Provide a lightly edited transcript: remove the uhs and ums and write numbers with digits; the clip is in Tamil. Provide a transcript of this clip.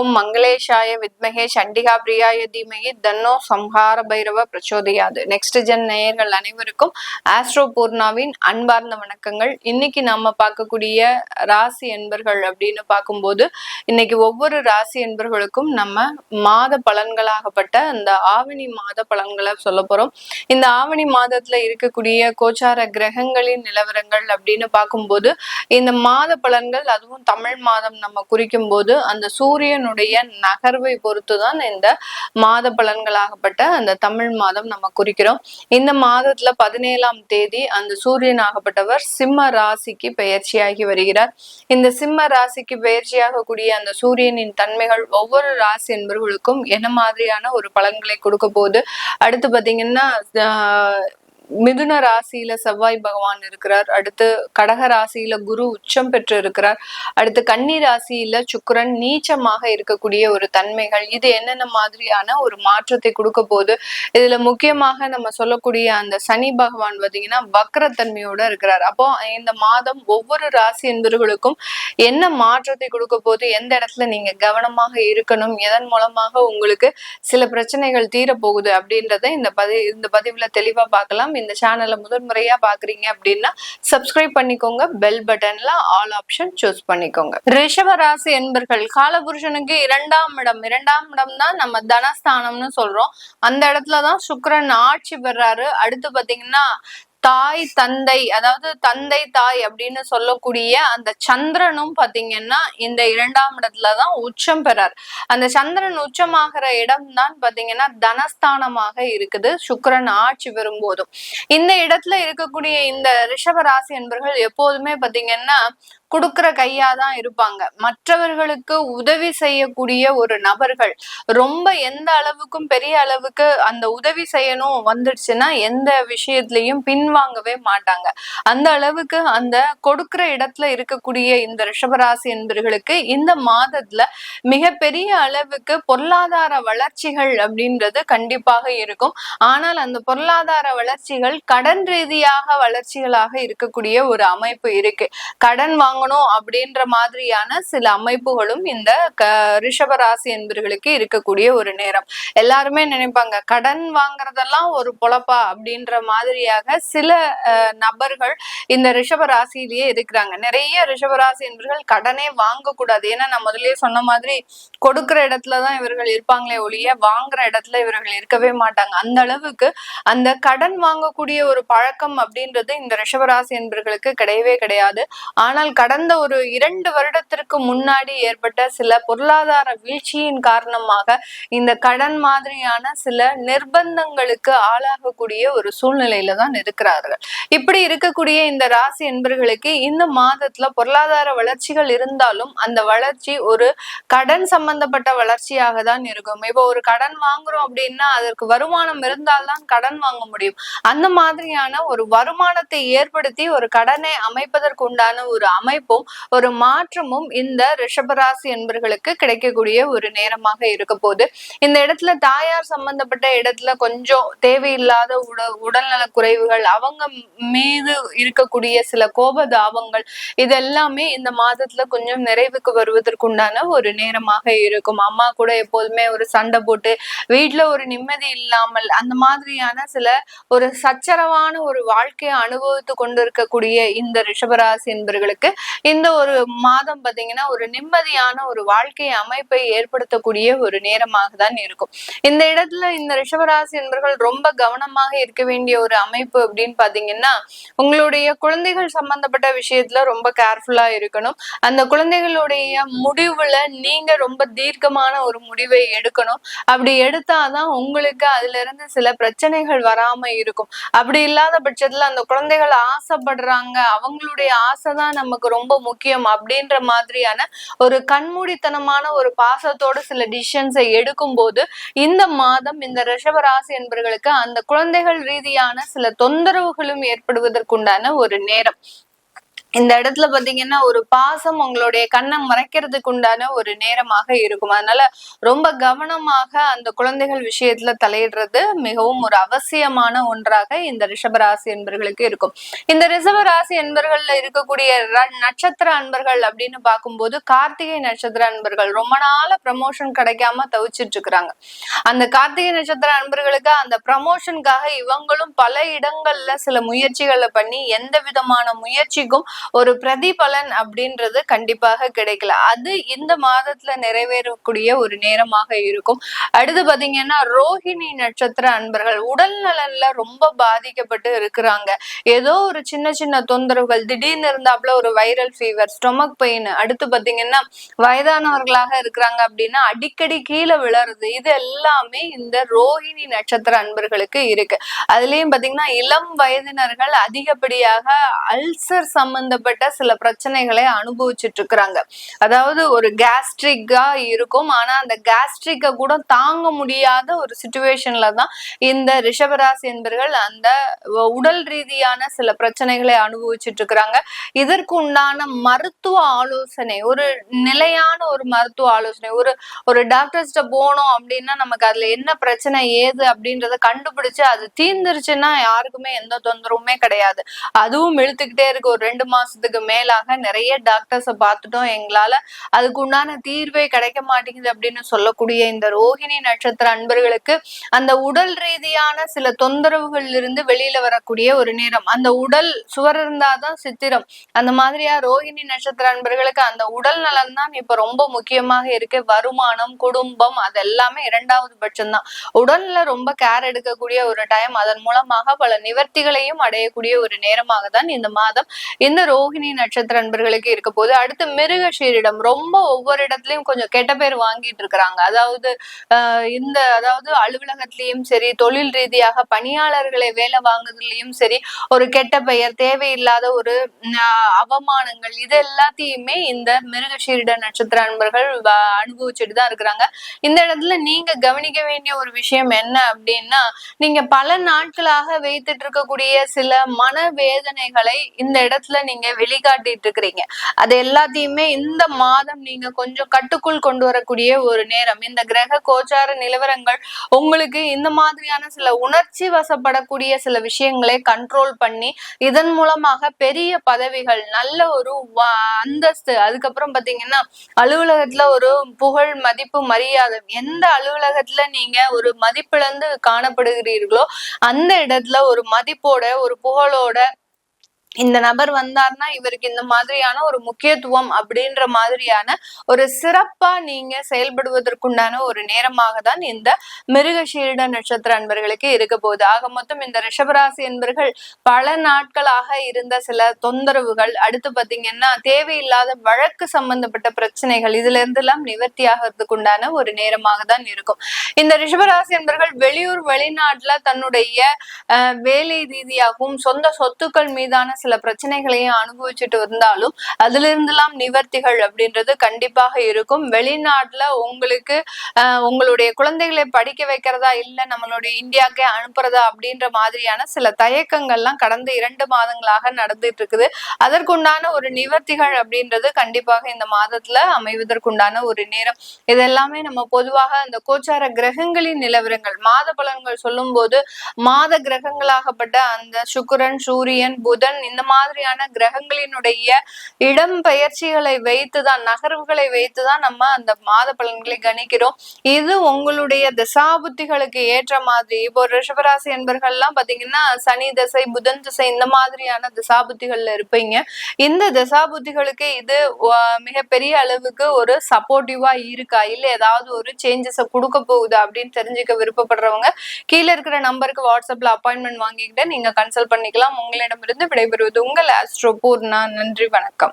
ஓம் மங்களேஷாய வித்மகே சண்டிகா பிரியாய தீமகி தன்னோ சம்ஹார பைரவ பிரச்சோதயாது. நெக்ஸ்ட் ஜென் நேயர்கள் அனைவருக்கும் ஆஸ்ட்ரோ பூர்ணாவின் அன்பார்ந்த வணக்கங்கள். இன்னைக்கு நாம பார்க்கக்கூடிய ராசி என்பர்கள் அப்படின்னு பார்க்கும்போது இன்னைக்கு ஒவ்வொரு ராசி என்பர்களுக்கும் நம்ம மாத பலன்களாகப்பட்ட இந்த ஆவணி மாத பலன்களை சொல்ல போறோம். இந்த ஆவணி மாதத்துல இருக்கக்கூடிய கோச்சார கிரகங்களின் நிலவரங்கள் அப்படின்னு பார்க்கும்போது இந்த மாத பலன்கள், அதுவும் தமிழ் மாதம் நம்ம குறிக்கும் போது அந்த சூரியனுடைய நகர்வை பொறுத்துதான் இந்த மாத பலன்களாகப்பட்ட அந்த தமிழ் மாதம் நம்ம குறிக்கிறோம். இந்த மாதத்துல 17ஆம் தேதி அந்த சூரியன் ஆகப்பட்டவர் சிம்ம ராசிக்கு பெயர்ச்சியாகி வருகிறார். இந்த சிம்ம ராசிக்கு பெயர்ச்சியாக கூடிய அந்த சூரியனின் தன்மைகள் ஒவ்வொரு ராசி என்பவர்களுக்கும் என்ன மாதிரியான ஒரு பலன்களை கொடுக்க போகுது. அடுத்து பாத்தீங்கன்னா மிதுன ராசியில செவ்வாய் பகவான் இருக்கிறார். அடுத்து கடக ராசியில குரு உச்சம் பெற்று இருக்கிறார். அடுத்து கன்னி ராசியில சுக்கிரன் நீச்சமாக இருக்கக்கூடிய ஒரு தன்மைகள், இது என்னென்ன மாதிரியான ஒரு மாற்றத்தை கொடுக்க போகுது. இதுல முக்கியமாக நம்ம சொல்லக்கூடிய அந்த சனி பகவான் பாத்தீங்கன்னா வக்ரத்தன்மையோட இருக்கிறார். அப்போ இந்த மாதம் ஒவ்வொரு ராசி என்பவர்களுக்கும் என்ன மாற்றத்தை கொடுக்க போகுது, எந்த இடத்துல நீங்க கவனமாக இருக்கணும், எதன் மூலமாக உங்களுக்கு சில பிரச்சனைகள் தீரப்போகுது அப்படின்றத இந்த பதிவுல தெளிவா பார்க்கலாம். இந்த சேனலை முதல் முறையா பாக்குறீங்க அப்படின்னா சப்ஸ்கிரைப் பண்ணிக்கோங்க, பெல் பட்டன்ல ஆல் ஆப்ஷன் சூஸ் பண்ணிக்கோங்க. ரிஷப ராசி என்பர்கள் காலபுருஷனுக்கு இரண்டாம் இடம் தான் நம்ம தனஸ்தானம்னு சொல்றோம். அந்த இடத்துலதான் சுக்கிரன் ஆட்சி பெறாரு. அடுத்து பாத்தீங்கன்னா தாய் தந்தை, அதாவது தந்தை தாய் அப்படின்னு சொல்லக்கூடிய அந்த சந்திரனும் பாத்தீங்கன்னா இந்த இரண்டாம் இடத்துலதான் உச்சம் பெறார். அந்த சந்திரன் உச்சமாகிற இடம் தான் பாத்தீங்கன்னா தனஸ்தானமாக இருக்குது சுக்கிரன் ஆட்சி பெறும்போதும். இந்த இடத்துல இருக்கக்கூடிய இந்த ரிஷப ராசி என்பர்கள் எப்போதுமே பாத்தீங்கன்னா கொடுக்கிற கையாதான் இருப்பாங்க. மற்றவர்களுக்கு உதவி செய்யக்கூடிய ஒரு நபர்கள், ரொம்ப எந்த அளவுக்கும் பெரிய அளவுக்கு அந்த உதவி செய்யணும் வந்துடுச்சுன்னா எந்த விஷயத்திலையும் பின்வாங்கவே மாட்டாங்க. அந்த அளவுக்கு அந்த கொடுக்கிற இடத்துல இருக்கக்கூடிய இந்த ரிஷபராசி என்பவர்களுக்கு இந்த மாதத்துல மிகப்பெரிய அளவுக்கு பொருளாதார வளர்ச்சிகள் அப்படின்றது கண்டிப்பாக இருக்கும். ஆனால் அந்த பொருளாதார வளர்ச்சிகள் கடன் ரீதியாக வளர்ச்சிகளாக இருக்கக்கூடிய ஒரு அமைப்பு இருக்கு. கடன் வாங்கணும் அப்படின்ற மாதிரியான சில அமைப்புகளும் இந்த ரிஷபராசி என்பவர்களுக்கு இருக்கக்கூடிய ஒரு நேரம். எல்லாருமே நினைப்பாங்க கடன் வாங்குறதெல்லாம் ஒரு பொழப்பா அப்படின்ற மாதிரியாக சில நபர்கள் இந்த ரிஷபராசியிலேயே இருக்கிறாங்க. நிறைய ரிஷபராசி என்பவர்கள் கடனே வாங்க கூடாது. ஏன்னா நான் முதல்லயே சொன்ன மாதிரி கொடுக்கிற இடத்துலதான் இவர்கள் இருப்பாங்களே ஒழிய வாங்குற இடத்துல இவர்கள் இருக்கவே மாட்டாங்க. அந்த அளவுக்கு அந்த கடன் வாங்கக்கூடிய ஒரு பழக்கம் அப்படின்றது இந்த ரிஷபராசி என்பவர்களுக்கு கிடையவே கிடையாது. ஆனால் கடந்த ஒரு 2 வருடத்திற்கு முன்னாடி ஏற்பட்ட சில பொருளாதார வீழ்ச்சியின் காரணமாக இந்த கடன் மாதிரியான சில நிர்பந்தங்களுக்கு ஆளாகக்கூடிய ஒரு சூழ்நிலையில தான் இருக்கிறார்கள். இப்படி இருக்கக்கூடிய இந்த ராசி என்பர்களுக்கு இந்த மாதத்துல பொருளாதார வளர்ச்சிகள் இருந்தாலும் அந்த வளர்ச்சி ஒரு கடன் சம்பந்தப்பட்ட வளர்ச்சியாக தான் இருக்கும். இப்போ ஒரு கடன் வாங்குறோம் அப்படின்னா அதற்கு வருமானம் இருந்தால்தான் கடன் வாங்க முடியும். அந்த மாதிரியான ஒரு வருமானத்தை ஏற்படுத்தி ஒரு கடனை அமைப்பதற்கு உண்டான ஒரு அமைப்பும் ஒரு மாற்றமும் இந்த ரிஷபராசி என்பர்களுக்கு கிடைக்கக்கூடிய ஒரு நேரமாக இருக்க போகுது. இந்த இடத்துல தாயார் சம்பந்தப்பட்ட இடத்துல கொஞ்சம் தேவையில்லாத உடல்நல குறைவுகள், அவங்க மீது இருக்கக்கூடிய சில கோபதாபங்கள், இதெல்லாமே இந்த மாதத்துல கொஞ்சம் நிறைவுக்கு வருவதற்குண்டான ஒரு நேரமாக இருக்கும். அம்மா கூட எப்போதுமே ஒரு சண்டை போட்டு வீட்டுல ஒரு நிம்மதி இல்லாமல் அந்த மாதிரியான சில ஒரு சச்சரவான ஒரு வாழ்க்கையை அனுபவித்து கொண்டிருக்கக்கூடிய இந்த ரிஷபராசி என்பர்களுக்கு இந்த ஒரு மாதம் பாத்தீங்கன்னா ஒரு நிம்மதியான ஒரு வாழ்க்கை அமைப்பை ஏற்படுத்தக்கூடிய ஒரு நேரமாக தான் இருக்கும். இந்த இடத்துல இந்த ரிஷபராசி என்பர்கள் ரொம்ப கவனமாக இருக்க வேண்டிய ஒரு அமைப்பு அப்படின்னு பாத்தீங்கன்னா உங்களுடைய குழந்தைகள் சம்பந்தப்பட்ட விஷயத்துல ரொம்ப கேர்ஃபுல்லா இருக்கணும். அந்த குழந்தைகளுடைய முடிவுல நீங்க ரொம்ப தீர்க்கமான ஒரு முடிவை எடுக்கணும். அப்படி எடுத்தாதான் உங்களுக்கு அதுல இருந்து சில பிரச்சனைகள் வராம இருக்கும். அப்படி இல்லாத பட்சத்துல அந்த குழந்தைகள் ஆசைப்படுறாங்க, அவங்களுடைய ஆசைதான் நமக்கு ரொம்ப முக்கியம் அப்படின்ற மாதிரியான ஒரு கண்மூடித்தனமான ஒரு பாசத்தோட சில டிசிஷன்ஸை எடுக்கும் போது இந்த மாதம் இந்த ரிஷபராசி என்பவர்களுக்கு அந்த குழந்தைகள் ரீதியான சில தொந்தரவுகளும் ஏற்படுவதற்குண்டான ஒரு நேரம். இந்த இடத்துல பாத்தீங்கன்னா ஒரு பாசம் உங்களுடைய கண்ணை மறைக்கிறதுக்கு உண்டான ஒரு நேரமாக இருக்கும். அதனால ரொம்ப கவனமாக அந்த குழந்தைகள் விஷயத்துல தலையிடுறது மிகவும் ஒரு அவசியமான ஒன்றாக இந்த ரிஷபராசி என்பர்களுக்கு இருக்கும். இந்த ரிஷபராசி என்பர்கள்ல இருக்கக்கூடிய நட்சத்திர அன்பர்கள் அப்படின்னு பார்க்கும்போது கார்த்திகை நட்சத்திர அன்பர்கள் ரொம்ப நாள ப்ரமோஷன் கிடைக்காம தவிச்சிட்டு இருக்கிறாங்க. அந்த கார்த்திகை நட்சத்திர அன்பர்களுக்கு அந்த ப்ரமோஷனுக்காக இவங்களும் பல இடங்கள்ல சில முயற்சிகளை பண்ணி எந்த விதமான முயற்சிக்கும் ஒரு பிரதிபலன் அப்படின்றது கண்டிப்பாக கிடைக்கல. அது இந்த மாதத்துல நிறைவேறக்கூடிய ஒரு நேரமாக இருக்கும். அடுத்து பாத்தீங்கன்னா ரோஹிணி நட்சத்திர அன்பர்கள் உடல் நலன்ல ரொம்ப பாதிக்கப்பட்டு இருக்கிறாங்க. ஏதோ ஒரு சின்ன சின்ன தொந்தரவுகள் திடீர்னு இருந்தாப்புல ஒரு வைரல் ஃபீவர், ஸ்டொமக் பெயின், அடுத்து பாத்தீங்கன்னா வயதானவர்களாக இருக்கிறாங்க அப்படின்னா அடிக்கடி கீழே விழறது, இது எல்லாமே இந்த ரோஹிணி நட்சத்திர அன்பர்களுக்கு இருக்கு. அதுலயும் பாத்தீங்கன்னா இளம் வயதினர்கள் அதிகப்படியாக அல்சர் சம்பந்தப்பட்ட சில பிரச்சனைகளை அனுபவிச்சுட்டு இருக்கிறாங்க. அதாவது ஒரு கேஸ்ட்ரிக்கா இருக்கும், ஆனா அந்த கேஸ்ட்ரிக்க கூட தாங்க முடியாத ஒரு சிச்சுவேஷன்ல தான் இந்த ரிஷபராசி என்பர்கள் அந்த உடல் ரீதியான சில பிரச்சனைகளை அனுபவிச்சுட்டு இருக்கிறாங்க. இதற்கு உண்டான மருத்துவ ஆலோசனை, ஒரு நிலையான ஒரு மருத்துவ ஆலோசனை, ஒரு டாக்டர்ஸ்ட போனோம் அப்படின்னா நமக்கு அதுல என்ன பிரச்சனை ஏது அப்படின்றத கண்டுபிடிச்சு அது தீர்ந்துருச்சுன்னா யாருக்குமே எந்த தொந்தரவுமே கிடையாது. அதுவும் இழுத்துக்கிட்டே இருக்கு. ஒரு 2 மாசத்துக்கு மேலாக நிறைய டாக்டர்ஸை பார்த்துட்டோம், எங்களால அதுக்கு உண்டான தீர்வே கிடைக்க மாட்டேங்குது அப்படின்னு சொல்லக்கூடிய இந்த ரோஹிணி நட்சத்திர அன்பர்களுக்கு அந்த உடல் ரீதியான சில தொந்தரவுகள் இருந்து வெளியில வரக்கூடிய ஒரு நேரம். அந்த உடல் சுவர் இருந்தாதான் சித்திரம். அந்த மாதிரியா ரோஹிணி நட்சத்திர அன்பர்களுக்கு அந்த உடல் நலன் தான் இப்ப ரொம்ப முக்கியமாக இருக்கு. வருமானம், குடும்பம் அதெல்லாமே 2வது பட்சம்தான். உடல்ல ரொம்ப கேர் எடுக்கக்கூடிய ஒரு டைம். அதன் மூலமாக பல நிவர்த்திகளையும் அடையக்கூடிய ஒரு நேரமாக தான் இந்த மாதம் இந்த ரோஹிணி நட்சத்திர அன்பர்களுக்கு இருக்க போது. அடுத்து மிருகஷீரிடம் ரொம்ப ஒவ்வொரு இடத்துலயும் கொஞ்சம் கெட்ட பேர் வாங்கிட்டு இருக்கிறாங்க. அதாவது அதாவது அலுவலகத்திலயும் சரி, தொழில் ரீதியாக பணியாளர்களை வேலை வாங்குறதுலயும் சரி, ஒரு கெட்ட பெயர், தேவையில்லாத ஒரு அவமானங்கள், இது எல்லாத்தையுமே இந்த மிருகஷீரிட நட்சத்திர அன்பர்கள் அனுபவிச்சுட்டு தான் இருக்கிறாங்க. இந்த இடத்துல நீங்க கவனிக்க வேண்டிய ஒரு விஷயம் என்ன அப்படின்னா, நீங்க பல நாட்களாக வைத்துட்டு இருக்கக்கூடிய சில மனவேதனைகளை இந்த இடத்துல நீங்க வெளிக்காட்டிட்டு இருக்கிறீங்க. அது எல்லாத்தையுமே இந்த மாதம் நீங்க கொஞ்சம் கட்டுக்குள் கொண்டு வரக்கூடிய ஒரு நேரம். இந்த கிரக கோச்சார நிலவரங்கள் உங்களுக்கு இந்த மாதிரியான சில உணர்ச்சி வசப்படக்கூடிய சில விஷயங்களை கண்ட்ரோல் பண்ணி இதன் மூலமாக பெரிய பதவிகள், நல்ல ஒரு அந்தஸ்து, அதுக்கப்புறம் பாத்தீங்கன்னா அலுவலகத்துல ஒரு புகழ், மதிப்பு, மரியாதை, எந்த அலுவலகத்துல நீங்க ஒரு மதிப்பிழந்து காணப்படுகிறீர்களோ அந்த இடத்துல ஒரு மதிப்போட ஒரு புகழோட இந்த நபர் வந்தார்னா இவருக்கு இந்த மாதிரியான ஒரு முக்கியத்துவம் அப்படின்ற மாதிரியான ஒரு சிறப்பா நீங்க செயல்படுவதற்குண்டான ஒரு நேரமாக தான் இந்த மிருகஷீரிட நட்சத்திர அன்பர்களுக்கு இருக்க போகுது. ஆக மொத்தம் இந்த ரிஷபராசி என்பர்கள் பல நாட்களாக இருந்த சில தொந்தரவுகள், அடுத்து பாத்தீங்கன்னா தேவையில்லாத வழக்கு சம்பந்தப்பட்ட பிரச்சனைகள், இதுல இருந்து எல்லாம் நிவர்த்தி ஆகிறதுக்கு உண்டான ஒரு நேரமாக தான் இருக்கும். இந்த ரிஷபராசி என்பர்கள் வெளியூர் வெளிநாட்டுல தன்னுடைய வேலை ரீதியாகவும் சொந்த சொத்துக்கள் மீதான சில பிரச்சனைகளையும் அனுபவிச்சுட்டு இருந்தாலும் அதுல இருந்தெல்லாம் நிவர்த்திகள் அப்படின்றது கண்டிப்பாக இருக்கும். வெளிநாட்டுல உங்களுக்கு உங்களுடைய குழந்தைகளை படிக்க வைக்கிறதா இல்ல நம்மளுடைய இந்தியாவுக்கே அனுப்புறதா அப்படின்ற மாதிரியான சில தயக்கங்கள்லாம் கடந்த 2 மாதங்களாக நடந்துட்டு இருக்குது. அதற்குண்டான ஒரு நிவர்த்திகள் அப்படின்றது கண்டிப்பாக இந்த மாதத்துல அமைவதற்குண்டான ஒரு நேரம். இதெல்லாமே நம்ம பொதுவாக அந்த கோச்சார கிரகங்களின் நிலவரங்கள், மாத பலன்கள் சொல்லும் போது மாத கிரகங்களாகப்பட்ட அந்த சுக்கிரன், சூரியன், புதன், இந்த மாதிரியான கிரகங்களினுடைய இடம் பெயர்ச்சிகளை வைத்துதான், நகர்வுகளை வைத்துதான் நம்ம அந்த மாத பலன்களை கணிக்கிறோம். இது உங்களுடைய திசாபுத்திகளுக்கு ஏற்ற மாதிரி. இப்போ ரிஷபராசி என்பர்கள்லாம் பாத்தீங்கன்னா சனி திசை, புதன் திசை, இந்த மாதிரியான திசாபுத்திகள்ல இருப்பீங்க. இந்த திசாபுத்திகளுக்கு இது மிகப்பெரிய அளவுக்கு ஒரு சப்போர்ட்டிவா இருக்கா, இல்ல ஏதாவது ஒரு சேஞ்சஸ கொடுக்க போகுது அப்படின்னு தெரிஞ்சுக்க விருப்பப்படுறவங்க கீழே இருக்கிற நம்பருக்கு வாட்ஸ்அப்ல அப்பாயின்மெண்ட் வாங்கிக்கிட்டு நீங்க கன்சல்ட் பண்ணிக்கலாம். உங்களிடமிருந்து விடைபெறுவது உங்கள் ஆஸ்ட்ரோ பூர்ணா. நன்றி, வணக்கம்.